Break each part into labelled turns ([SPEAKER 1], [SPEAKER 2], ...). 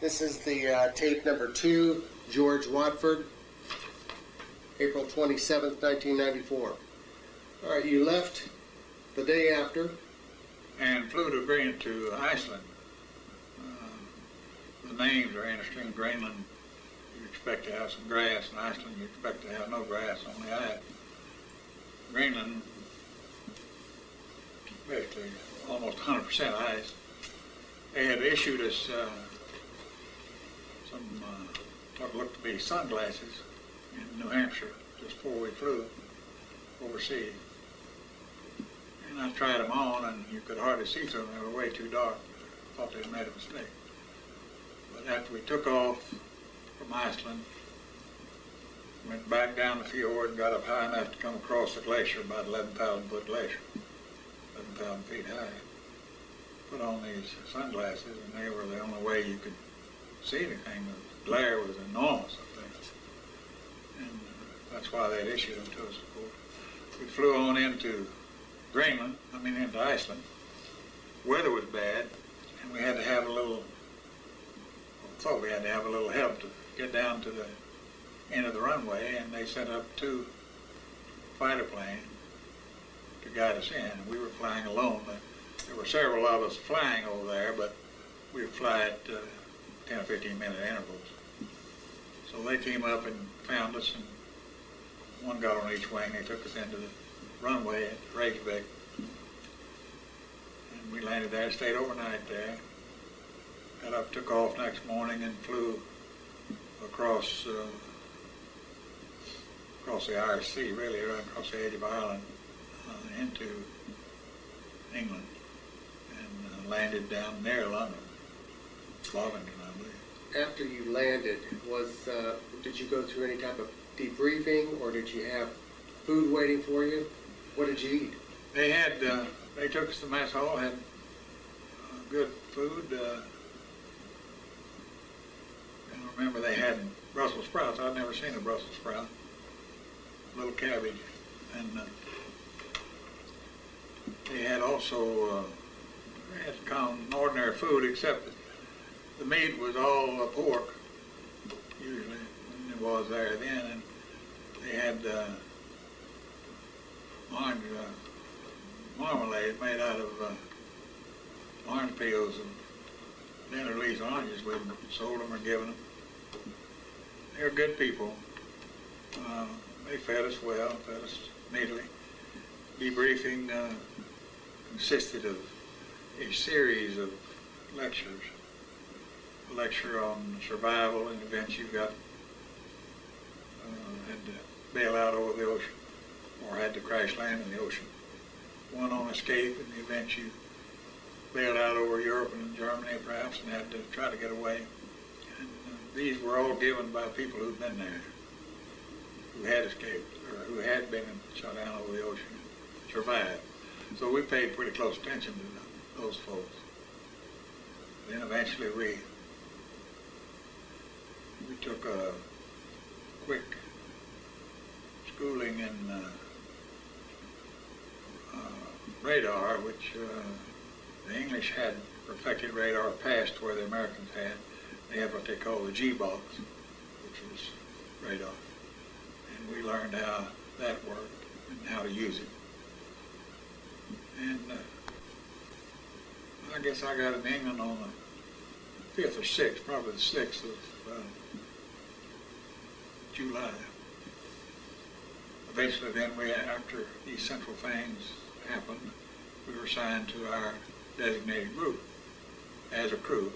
[SPEAKER 1] This is the tape number 2, George Watford, April 27th, 1994. All right, you left the day after.
[SPEAKER 2] And flew to Iceland. The names are interesting. Greenland, you expect to have some grass. In Iceland, you expect to have no grass, only ice. Greenland, basically almost 100% ice. They had issued us some what looked to be sunglasses in New Hampshire just before we flew overseas. And I tried them on, and you could hardly see through them. They were way too dark. I thought they'd made a mistake. But after we took off from Iceland, went back down the fjord and got up high enough to come across the glacier, about 11,000-foot glacier, 11,000 feet high. Put on these sunglasses, and they were the only way you could see anything. The glare was enormous up there. And that's why they'd issued them to us, of course. We flew on into into Iceland. Weather was bad, and we had to have thought we had to have a little help to get down to the end of the runway, and they sent up 2 fighter planes to guide us in. We were flying alone. There were several of us flying over there, but we would fly at 10 or 15 minute intervals. So they came up and found us, and one got on each wing. They took us into the runway at Reykjavik, and we landed there, stayed overnight there, got up, took off next morning, and flew across the Irish Sea, really, right across the edge of Ireland, into England, and landed down near London, Slovington, I believe.
[SPEAKER 1] After you landed, did you go through any type of debriefing, or did you have food waiting for you? What did you eat?
[SPEAKER 2] They took us to the mess hall, had good food. I remember they had Brussels sprouts. I'd never seen a Brussels sprout. Little cabbage. And they had also common ordinary food, except that the meat was all pork, usually, and it was there then. And they had orange marmalade made out of orange peels and then released oranges. We sold them or given them. They were good people. They fed us well, fed us neatly. Debriefing consisted of a series of lectures. A lecture on survival and events you got, had to bail out over the ocean or had to crash land in the ocean. One on escape in the event you bailed out over Europe and Germany perhaps and had to try to get away. And these were all given by people who'd been there, who had escaped or who had been shot down over the ocean and survived. So we paid pretty close attention to those folks. Then eventually we took a quick schooling in radar, which the English had perfected radar past where the Americans had. They have what they call the G-box, which was radar. And we learned how that worked and how to use it. And I guess I got in England on the 5th or 6th, probably the 6th of July. Eventually then after these central things happened, we were assigned to our designated group as a crew,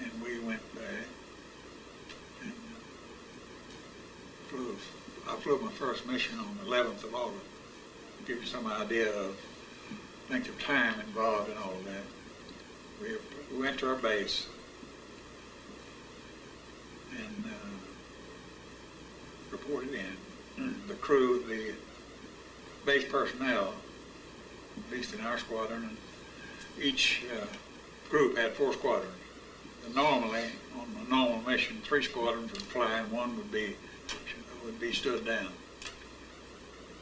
[SPEAKER 2] and we went back and I flew my first mission on the 11th of August. To give you some idea of length of time involved in all of that. We went to our base and reported in. The crew, the base personnel, at least in our squadron, and each group had 4 squadrons. And normally, on a normal mission, 3 squadrons would fly and 1 would be stood down.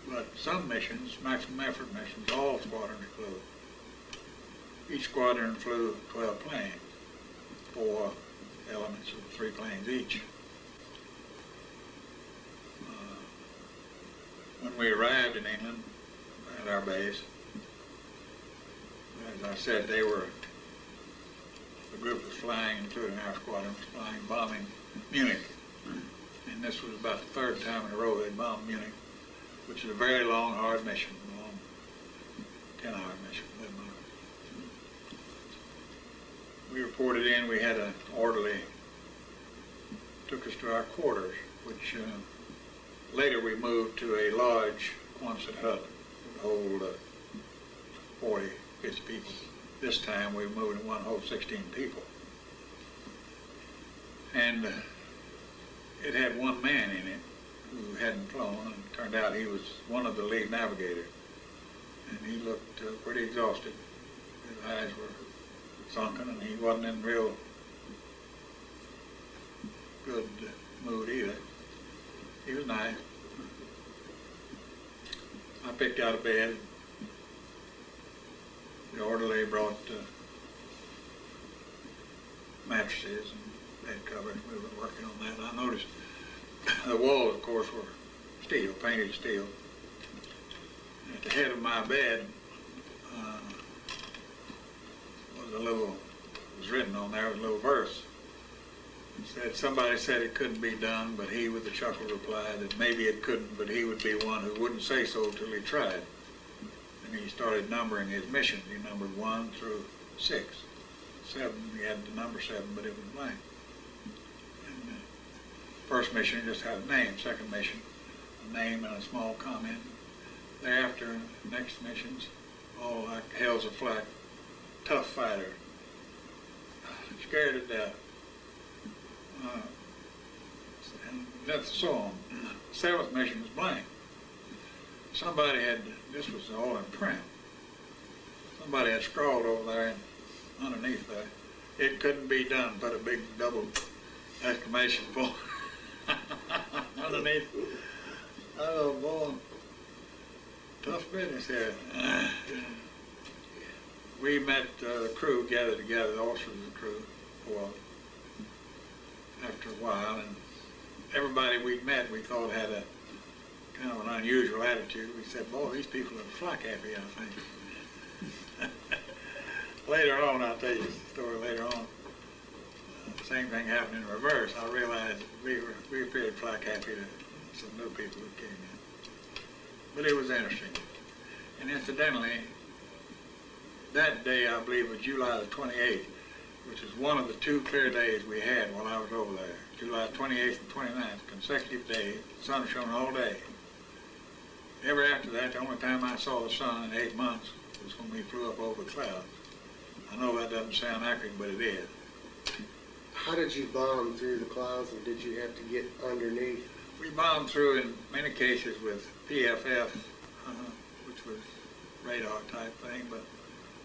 [SPEAKER 2] But some missions, maximum effort missions, all squadrons flew. Each squadron flew 12 planes, 4 elements of 3 planes each. When we arrived in England at our base, as I said, the group was flying, including our squadron, was flying, bombing Munich. And this was about the 3rd time in a row they'd bombed Munich, which is a very long, hard mission, a long 10-hour mission, 11 hours. We reported in, we had an orderly, took us to our quarters, which later we moved to a large Quonset hut that would hold 40, 50 people. This time we moved in one hold 16 people. And it had one man in it who hadn't flown, and it turned out he was one of the lead navigators. And he looked pretty exhausted. His eyes were sunken, and he wasn't in real good mood either. He was nice. I picked out a bed. The orderly brought mattresses and bed covers. We were working on that. I noticed the walls, of course, were steel, painted steel. At the head of my bed was written on there, was a little verse. Somebody said it couldn't be done, but he, with a chuckle, replied that maybe it couldn't, but he would be one who wouldn't say so till he tried. And he started numbering his missions. He numbered 1 through 6. 7, he had the number 7, but it was blank. And the first mission just had a name. Second mission, a name and a small comment. Thereafter, next missions, all like hell's a flak, tough fighter, scared to death. And that's so on. 7th mission was blank. Somebody had, this was all in print, somebody had scrawled over there and underneath there, it couldn't be done, put a big double exclamation point underneath. Oh boy, tough business here. We met the crew, gathered together, the officers of the crew, well, after a while, and everybody we'd met we thought had a kind of an unusual attitude. We said, boy, these people are flak happy, I think. Later on, I'll tell you the story later on. Same thing happened in reverse. I realized we appeared flak happy to some new people who came in. But it was interesting. And incidentally, that day, I believe, was July the 28th, which is one of the 2 clear days we had while I was over there. July 28th and 29th, consecutive days, the sun shone all day. Ever after that, the only time I saw the sun in 8 months was when we flew up over the clouds. I know that doesn't sound accurate, but it is.
[SPEAKER 1] How did you bomb through the clouds, and did you have to get underneath?
[SPEAKER 2] We bombed through in many cases with PFF, which was radar type thing, but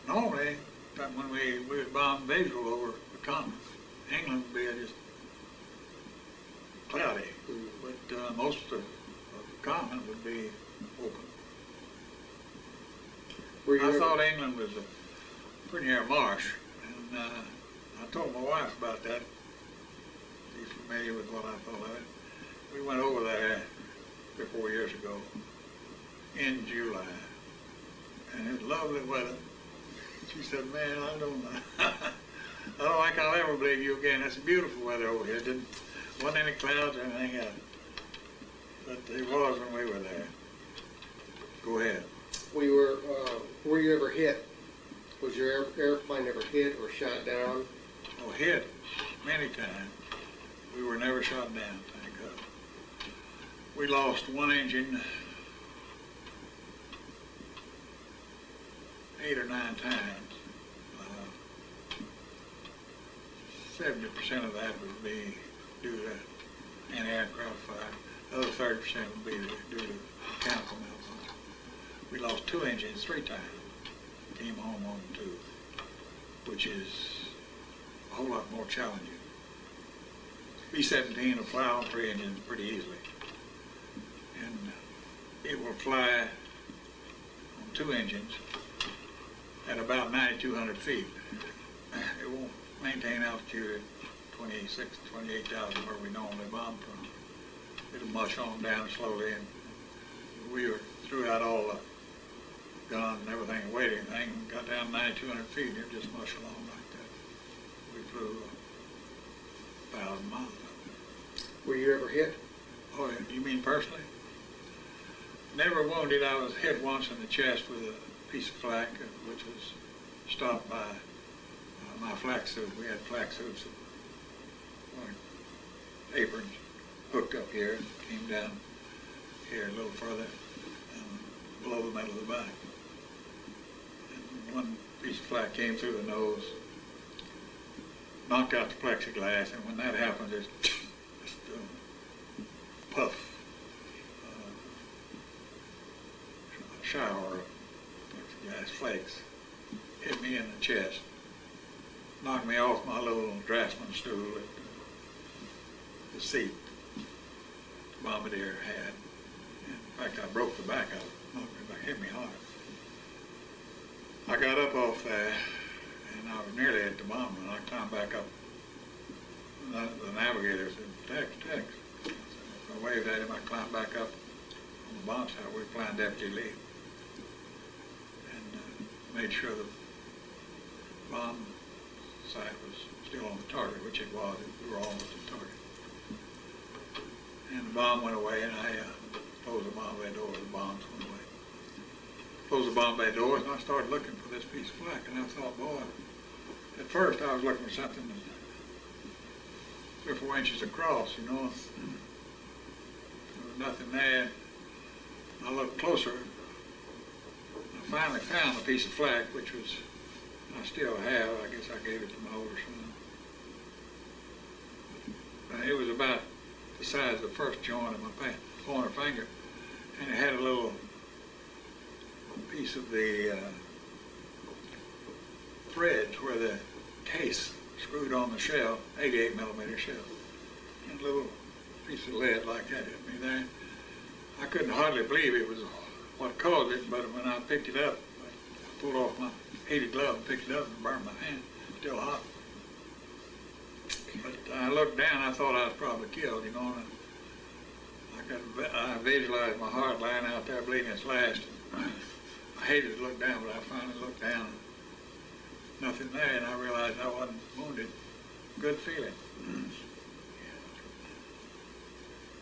[SPEAKER 2] normally when we would bomb visual over the continent, England would be just cloudy, but most of the continent would be open. I thought England was a pretty near marsh, and I told my wife about that. She's familiar with what I thought of it. We went over there 3 or 4 years ago in July, and it was lovely weather. She said, man, I don't think I'll ever believe you again. It's beautiful weather over here. Wasn't any clouds or anything else. But it was when we were there. Go ahead.
[SPEAKER 1] Were you ever hit? Was your airplane ever hit or shot down?
[SPEAKER 2] Oh, hit many times. We were never shot down, thank God. We lost one engine 8 or 9 times. 70% of that would be due to anti-aircraft fire. The other 30% would be due to mechanical malfunction. We lost 2 engines 3 times. Came home on 2, which is a whole lot more challenging. B-17 will fly on 3 engines pretty easily. And it will fly on 2 engines at about 9,200 feet. It won't maintain altitude at 26, 28,000 where we normally bomb from. It'll mush on down slowly, and we threw out all the guns and everything, and weighed everything, got down 9,200 feet, and it just mushed along like that. We flew 1,000 miles up there.
[SPEAKER 1] Were you ever hit?
[SPEAKER 2] Oh, you mean personally? Never wounded. I was hit once in the chest with a piece of flak, which was stopped by my flak suit. We had flak suits, aprons hooked up here, came down here a little further, below the middle of the back. And one piece of flak came through the nose, knocked out the plexiglass, and when that happens, it's just a puff, a shower of plexiglass flakes hit me in the chest, knocked me off my little draftsman stool at the seat the bombardier had. In fact, I broke the back of it, knocked me back, hit me hard. I got up off there, and I was nearly at the bomb, and I climbed back up. The navigator said, Tex. I waved at him, I climbed back up on the bomb site. We were flying Deputy Lee. And made sure the bomb site was still on the target, which it was. We were almost at target. And the bomb went away, and I closed the bomb bay door, the bombs went away. Closed the bomb bay doors, and I started looking for this piece of flak, and I thought, boy, at first I was looking for something 3 or 4 inches across, you know. There was nothing there. I looked closer. I finally found a piece of flak, which was, I still have, I guess I gave it to my older son. It was about the size of the first joint of my pointer finger, and it had a little piece of the threads where the case screwed on the shell, 88 millimeter shell, and a little piece of lead like that hit me there. I couldn't hardly believe it was what caused it, but when I picked it up, I pulled off my heated glove and picked it up and burned my hand, still hot. But I looked down, I thought I was probably killed, you know, and I visualized my heart lying out there bleeding its last. I hated to look down, but I finally looked down, and nothing there, and I realized I wasn't wounded. Good feeling.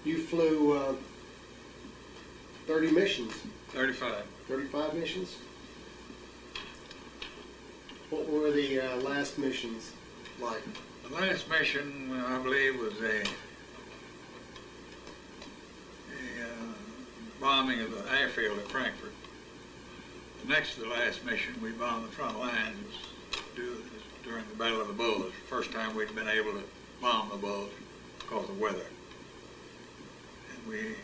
[SPEAKER 1] You flew 30 missions.
[SPEAKER 2] 35.
[SPEAKER 1] 35 missions? What were the last missions like?
[SPEAKER 2] The last mission, I believe, was a bombing of the airfield at Frankfurt. Next to the last mission, we bombed the front lines during the Battle of the Bulge. First time we'd been able to bomb the Bulge because of weather. And we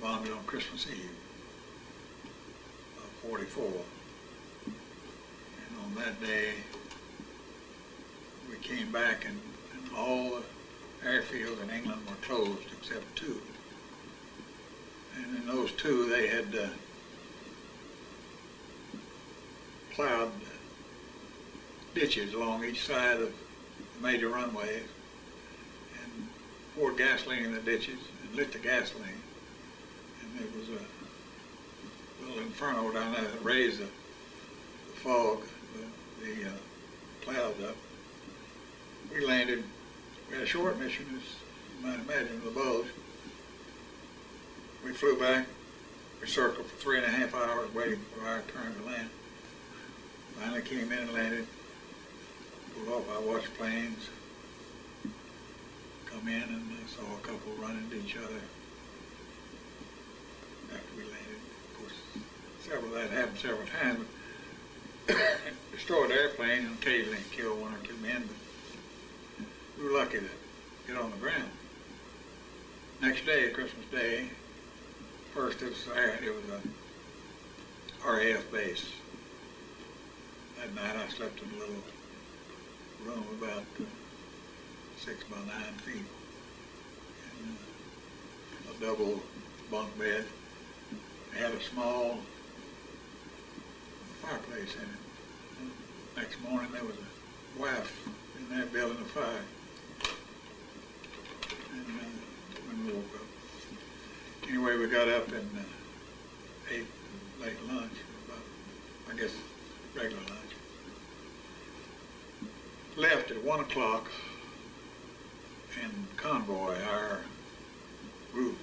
[SPEAKER 2] bombed it on Christmas Eve of '44. And on that day, we came back and all the airfields in England were closed except 2. And in those 2, they had plowed ditches along each side of the major runways and poured gasoline in the ditches and lit the gasoline. And there was a little inferno down there that raised the fog, the clouds up. We landed. We had a short mission, as you might imagine, the Bulge. We flew back. We circled for 3.5 hours waiting for our turn to land. Finally came in and landed. Pulled off. I watched planes come in, and I saw a couple run into each other after we landed. Of course, that happened several times. Destroyed airplanes and occasionally killed 1 or 2 men, but we were lucky to get on the ground. Next day, Christmas Day, first it was a RAF base. That night I slept in a little room about 6 by 9 feet, and a double bunk bed. It had a small fireplace in it. Next morning, there was a wife in there building a fire. And when we woke up. Anyway, we got up and ate late lunch, about, I guess, regular lunch. Left at 1 o'clock, and convoy, our group,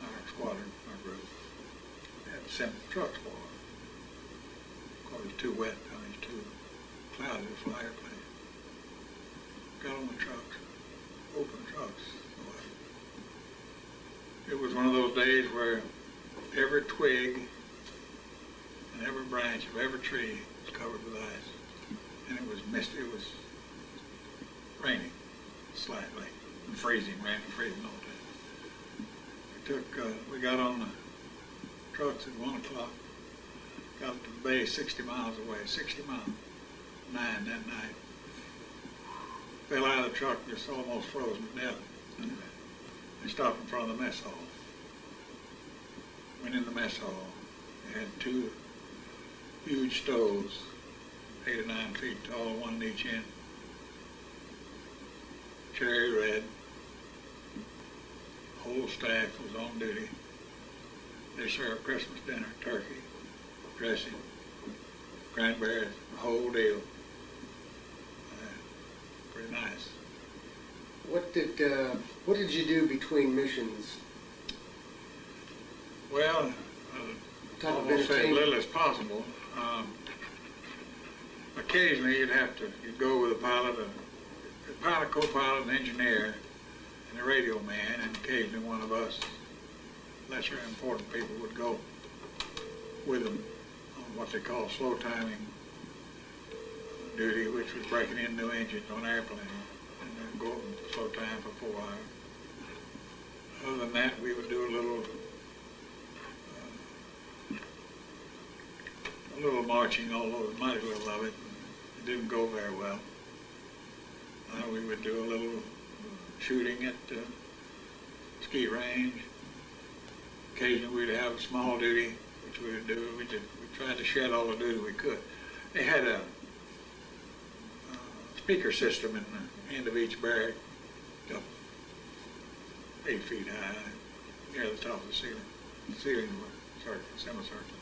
[SPEAKER 2] our squadron, our group, had sent trucks for us. Of course, it was too wet, I mean, too cloudy to fly airplane. Got on the trucks, open trucks. It was one of those days where every twig and every branch of every tree was covered with ice. And it was misty, it was raining slightly, and freezing, rain and freezing all day. We got on the trucks at 1 o'clock, got to the bay 60 miles away, 60 miles, 9 that night. Fell out of the truck, just almost frozen to death. They stopped in front of the mess hall. Went in the mess hall. They had 2 huge stoves, 8 or 9 feet tall, one in each end. Cherry red. Whole staff was on duty. They served Christmas dinner, turkey, dressing, cranberries, the whole deal. Pretty nice.
[SPEAKER 1] What did you do between missions?
[SPEAKER 2] Well,
[SPEAKER 1] Type of
[SPEAKER 2] almost say as
[SPEAKER 1] entertainment?
[SPEAKER 2] little as possible. Occasionally you'd go with a pilot, co-pilot, an engineer, and a radio man, and occasionally one of us lesser important people would go with them on what they call slow timing duty, which was breaking in new engines on airplanes, and then go slow time for 4 hours. Other than that, we would do a little marching, although the mighty little of it. It didn't go very well. We would do a little shooting at the ski range. Occasionally we'd have a small duty, which we would do. We tried to shed all the duty we could. They had a speaker system in the end of each barrack, up 8 feet high, near the top of the ceiling. The ceiling was semicircular.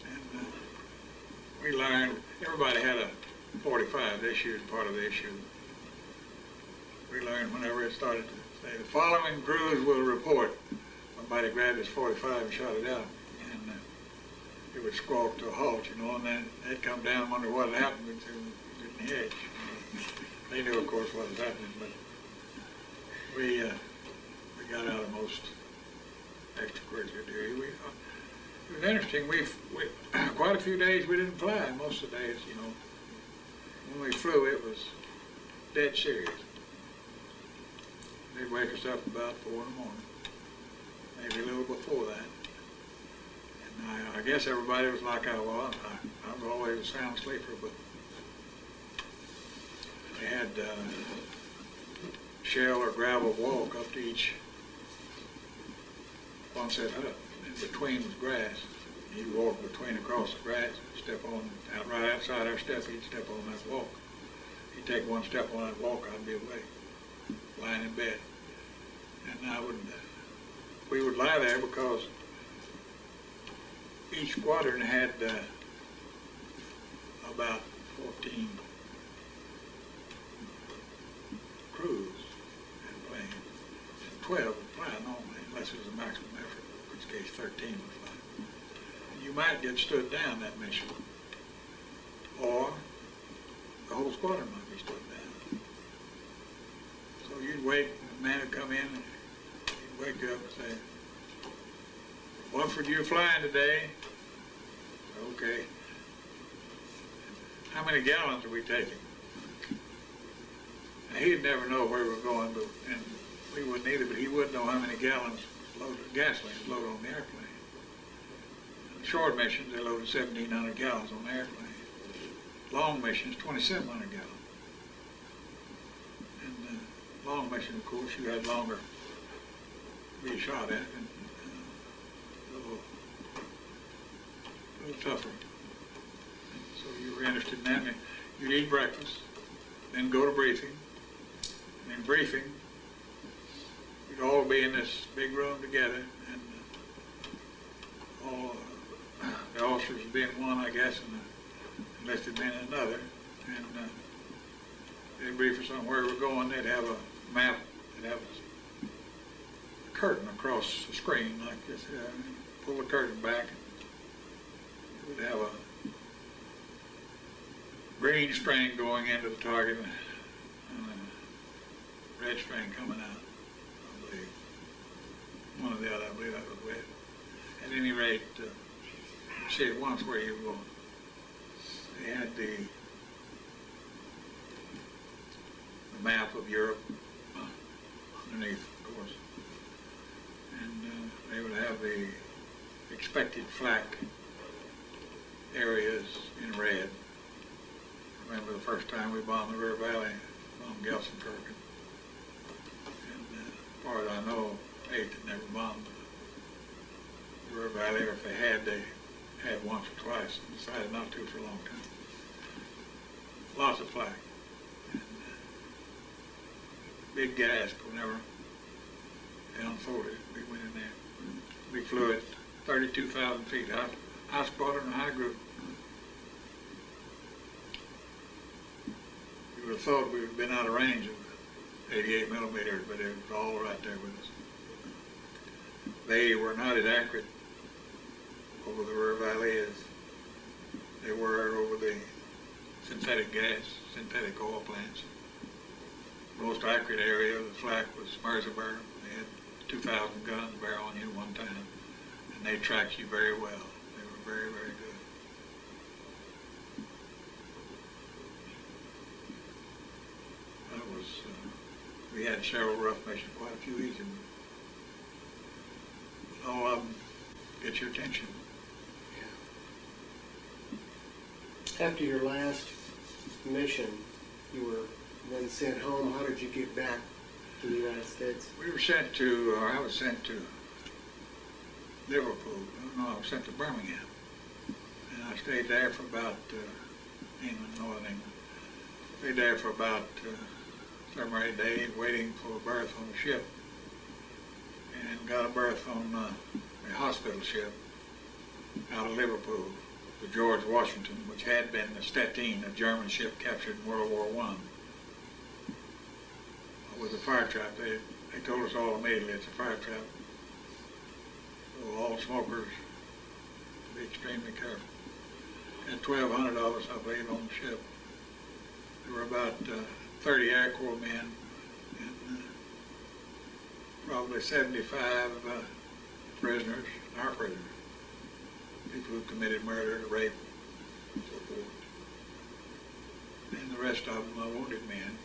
[SPEAKER 2] And we learned, everybody had a 45 issue as part of the issue. We learned whenever it started to say, the following crews will report. Somebody grabbed his 45 and shot it out. And it would squawk to a halt, and then they'd come down and wonder what had happened. We'd didn't hedge. They knew, of course, what was happening, but we got out of most extracurricular duty. It was interesting. We quite a few days we didn't fly. Most of the days, when we flew, it was dead serious. They'd wake us up about 4 in the morning, maybe a little before that. And I guess everybody was like I was. I was always a sound sleeper, but they had shell or gravel walk up to each one set hut. In between was grass. You'd walk across the grass, step on, right outside our step, he'd step on that walk. He'd take one step on that walk, I'd be away, lying in bed. And we would lie there because each squadron had about 14 crews and planes, and 12 would fly normally, unless it was a maximum effort, in which case 13 would fly. You might get stood down that mission, or the whole squadron might be stood down. So you'd wait, and the man would come in, and he'd wake you up and say, "Watford, you're flying today." Okay. How many gallons are we taking? Now, he'd never know where we were going, and we wouldn't either, but he would know how many gallons of gasoline was loaded on the airplane. Short missions, they loaded 1,700 gallons on the airplane. Long missions, 2,700 gallons. And long mission, of course, you had longer to be shot at, and a little tougher. So you were interested in that. And you'd eat breakfast, then go to briefing. And in briefing, you'd all be in this big room together, and all the officers would be in one, I guess, and the enlisted men in another. And they'd brief us on where we're going. They'd have a map. They'd have a curtain across the screen like this. Pull the curtain back. We'd have a green string going into the target and a red string coming out, I believe. One or the other, I believe that was red. At any rate, you see at once where you were going. They had the map of Europe underneath, of course. And they would have the expected flak areas in red. Remember the first time we bombed the River Valley, bombed Gelsenkirchen. And as far as I know, 8th had never bombed the River Valley, or if they had once or twice and decided not to for a long time. Lots of flak. And big gasp whenever they unfolded. We went in there. We flew at 32,000 feet, high squadron and high group. You would have thought we would have been out of range of 88 millimeters, but it was all right there with us. They were not as accurate over the River Valley as they were over the synthetic gas, synthetic oil plants. The most accurate area of the flak was Merseburg. They had 2,000 guns barrel on you at one time, and they tracked you very well. They were very, very good. That was, we had several rough missions, quite a few easy ones. All of them get your attention.
[SPEAKER 1] After your last mission, you were then sent home. How did you get back to the United States?
[SPEAKER 2] We were sent to, or I was sent to Liverpool. No, I was sent to Birmingham. And I stayed there for about, England, Northern England. Stayed there for about 7 or 8 days waiting for a berth on a ship. And got a berth on a hospital ship out of Liverpool, the George Washington, which had been the Stettin, a German ship captured in World War I. With a fire trap. They told us all immediately it's a fire trap. So all smokers be extremely careful. Had $1,200, I believe, on the ship. There were about 30 Air Corps men and probably 75 prisoners, our prisoners, people who committed murder, rape, and so forth. And the rest of them wounded men.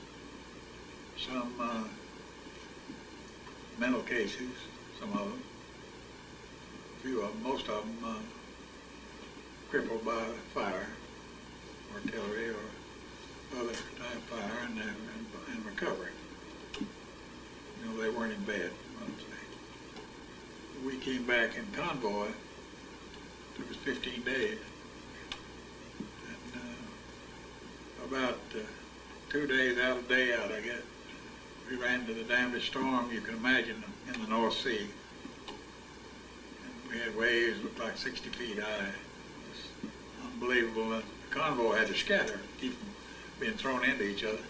[SPEAKER 2] Some mental cases, some of them, a few of them, most of them crippled by fire, artillery, or other type fire, and recovery. You know, they weren't in bed, I would say. We came back in convoy. It was 15 days. And about 2 days out, a day out, I guess, we ran into the damnedest storm you can imagine in the North Sea. And we had waves that looked like 60 feet high. It was unbelievable. The convoy had to scatter, keep from being thrown into each other.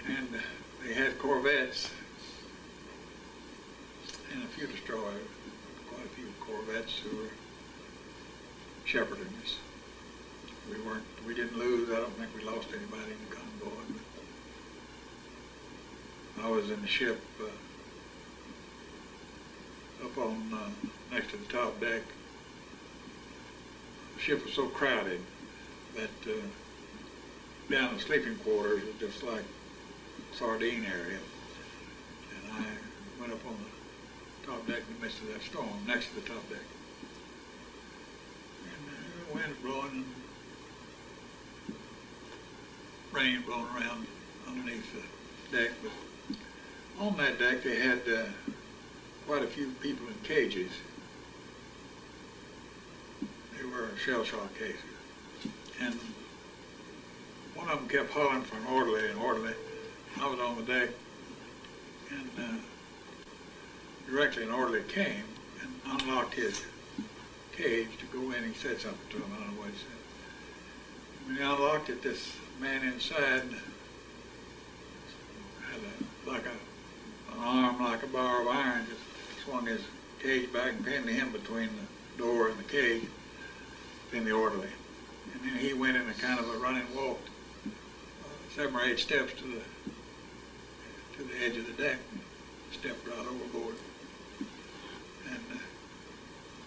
[SPEAKER 2] And they had corvettes and a few destroyers, quite a few corvettes who were shepherding us. We didn't lose. I don't think we lost anybody in the convoy. I was in the ship up on next to the top deck. The ship was so crowded that down in the sleeping quarters was just like sardine area. And I went up on the top deck in the midst of that storm, next to the top deck. And the wind's blowing and rain blowing around underneath the deck. But on that deck they had quite a few people in cages. They were shell shock cases. And one of them kept hollering for an orderly, and orderly. I was on the deck, and directly an orderly came and unlocked his cage to go in. He said something to him. I don't know what he said. When he unlocked it, this man inside had an arm like a bar of iron, just swung his cage back and pinned him between the door and the cage, pinned the orderly. And then he went in a kind of a running walk, 7 or 8 steps to the edge of the deck, stepped right overboard. And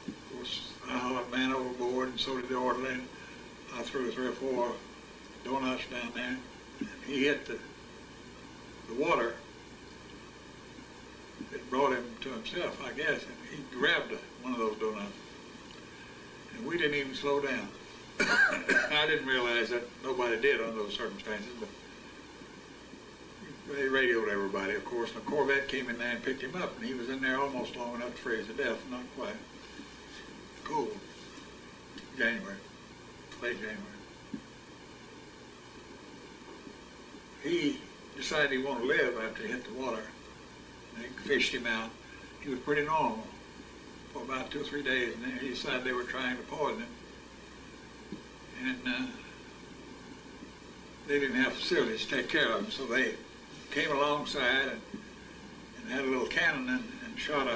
[SPEAKER 2] of course, I hauled a man overboard, and so did the orderly. And I threw 3 or 4 donuts down there. And he hit the water. It brought him to himself, I guess, and he grabbed one of those donuts. And we didn't even slow down. I didn't realize that nobody did under those circumstances, but they radioed everybody, of course, and a Corvette came in there and picked him up, and he was in there almost long enough to freeze to death, not quite. Cold. January, late January. He decided he wanted to live after he hit the water. They fished him out. He was pretty normal for about 2 or 3 days, and then he decided they were trying to poison him. And they didn't have facilities to take care of him, so they came alongside and had a little cannon and shot a